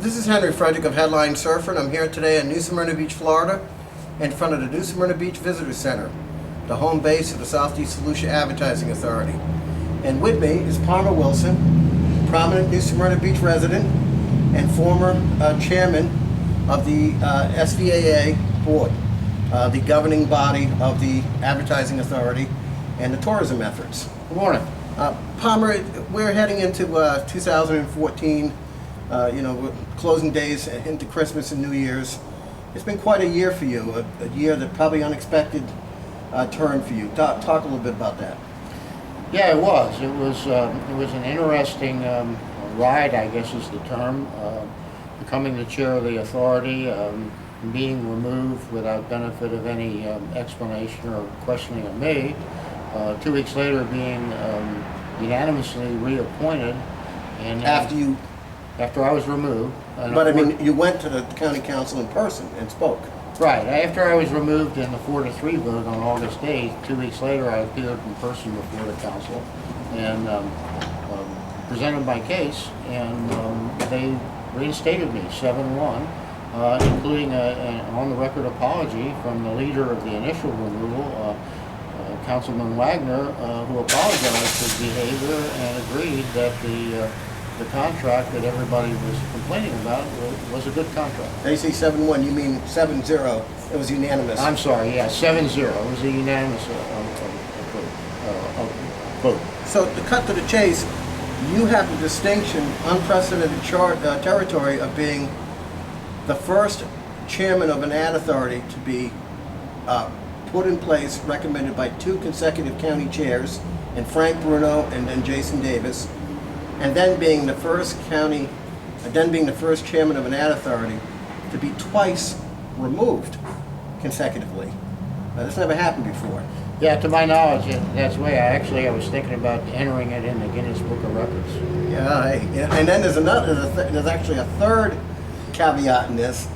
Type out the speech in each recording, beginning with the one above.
This is Henry Frederick of Headline Surfer, and I'm here today in New Smyrna Beach, Florida, in front of the New Smyrna Beach Visitor Center, the home base of the SE Volusia Advertising Authority. And with me is Palmer Wilson, prominent New Smyrna Beach resident and former chairman of the SVAA board, the governing body of the Advertising Authority and the tourism efforts. Good morning. Palmer, we're heading into 2014. We're closing days into Christmas and New Year's. It's been quite a year for you, a year that probably unexpected turn for you. Talk a little bit about that. Yeah, it was. It was an interesting ride, I guess is the term. Becoming the chair of the authority, being removed without benefit of any explanation or questioning of me. 2 weeks later, being unanimously reappointed, and after I was removed. But I mean, you went to the county council in person and spoke. Right. After I was removed in the 4-3 vote on August 8th, 2 weeks later I appeared in person before the council and presented my case, and they reinstated me 7-1, including an on-the-record apology from the leader of the initial removal, Councilman Wagner, who apologized for his behavior and agreed that the contract that everybody was complaining about was a good contract. Now you say 7-1, you mean 7-0, it was unanimous. I'm sorry, yeah, 7-0, it was a unanimous vote. So to cut to the chase, you have the distinction, unprecedented territory of being the first chairman of an ad authority to be put in place, recommended by 2 consecutive county chairs, and Frank Bruno and then Jason Davis, and then being the first chairman of an ad authority to be twice removed consecutively. This never happened before. Yeah, to my knowledge, that's the way. I was thinking about entering it in the Guinness Book of Records. Yeah, and then there's actually a third caveat in this.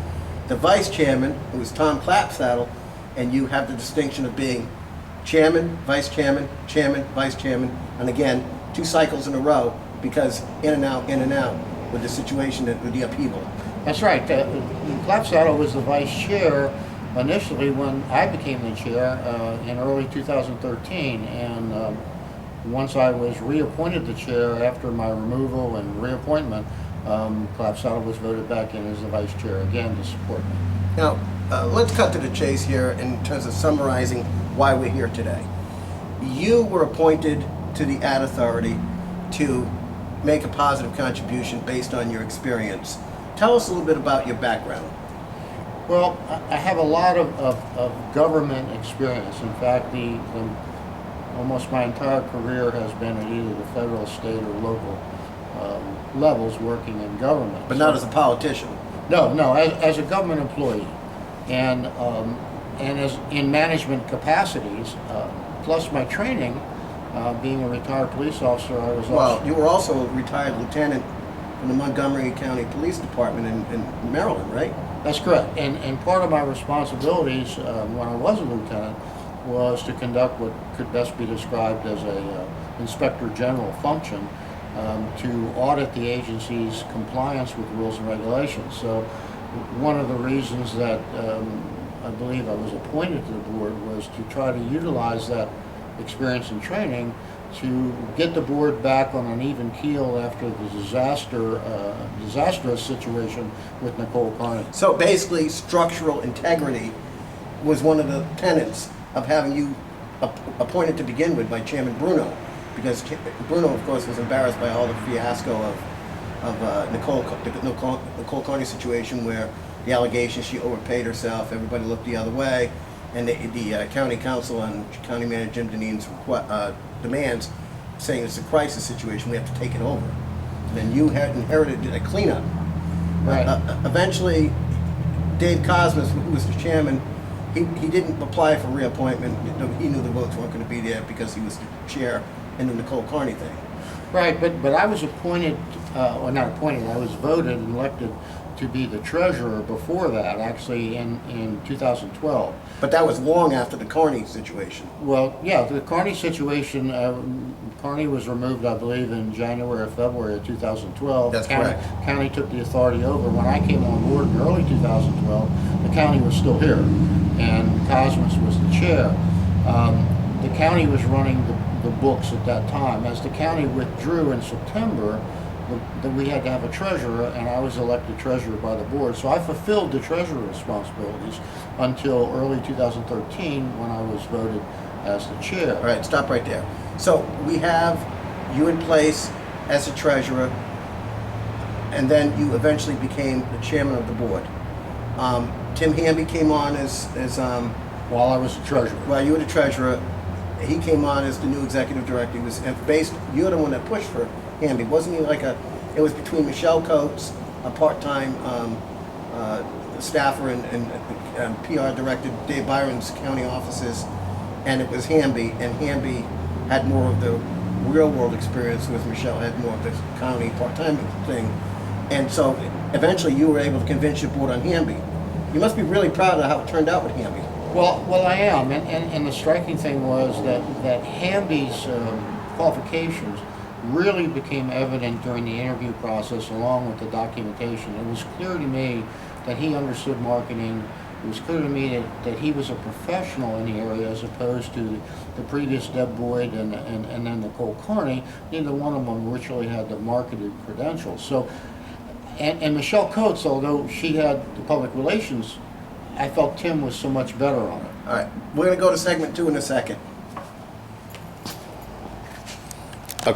The vice chairman, who is Tom Clapsaddle, and you have the distinction of being chairman, vice chairman, chairman, vice chairman, and again, 2 cycles in a row, because in and out with the situation, with the upheaval. That's right. Clapsaddle was the vice chair initially when I became the chair in early 2013, and once I was reappointed the chair after my removal and reappointment, Clapsaddle was voted back in as the vice chair again to support me. Now, let's cut to the chase here in terms of summarizing why we're here today. You were appointed to the ad authority to make a positive contribution based on your experience. Tell us a little bit about your background. Well, I have a lot of government experience. In fact, almost my entire career has been at either the federal, state, or local levels working in government. But not as a politician. No, as a government employee, and as in management capacities, plus my training. Being a retired police officer, I was Well, you were also a retired lieutenant in the Montgomery County Police Department in Maryland, right? That's correct. And part of my responsibilities when I was a lieutenant was to conduct what could best be described as a inspector general function to audit the agency's compliance with rules and regulations. So one of the reasons that I believe I was appointed to the board was to try to utilize that experience and training to get the board back on an even keel after the disastrous situation with Nicole Carney. So basically, structural integrity was one of the tenets of having you appointed to begin with by Chairman Bruno, because Bruno, of course, was embarrassed by all the fiasco of the Nicole Carney situation, where the allegations she overpaid herself, everybody looked the other way, and the county council and county manager Jim Denys demands, saying it's a crisis situation, we have to take it over. And then you had inherited a cleanup. Right. Eventually, Dave Cosmas, who was the chairman, he didn't apply for reappointment. He knew the votes weren't going to be there because he was the chair in the Nicole Carney thing. Right, but I was appointed, or not appointed, I was voted and elected to be the treasurer before that, actually in 2012. But that was long after the Carney situation. Well, yeah, the Carney situation, Carney was removed, I believe, in January or February of 2012. That's county, correct. County took the authority over. When I came on board in early 2012, the county was still here, and Cosmas was the chair. The county was running the books at that time. As the county withdrew in September, then we had to have a treasurer, and I was elected treasurer by the board. So I fulfilled the treasurer responsibilities until early 2013 when I was voted as the chair. All right, stop right there. So we have you in place as a treasurer, and then you eventually became the chairman of the board. Tim Hamby came on as While I was the treasurer. while you were the treasurer. He came on as the new executive director. He was based. You're the one that pushed for Hamby, wasn't he? It was between Michelle Coates, a part-time staffer and PR director, Dave Byron's county offices, and it was Hamby. And Hamby had more of the real-world experience, with Michelle had more of the county part-time thing. And so eventually you were able to convince your board on Hamby. You must be really proud of how it turned out with Hamby. Well, I am, and the striking thing was that Hamby's qualifications really became evident during the interview process, along with the documentation. It was clear to me that he understood marketing. It was clear to me that he was a professional in the area, as opposed to the previous Deb Boyd and then Nicole Carney. Neither one of them richly had the marketed credentials. So, and Michelle Coates, although she had the public relations, I felt Tim was so much better on it. All right, we're going to go to segment 2 in a second.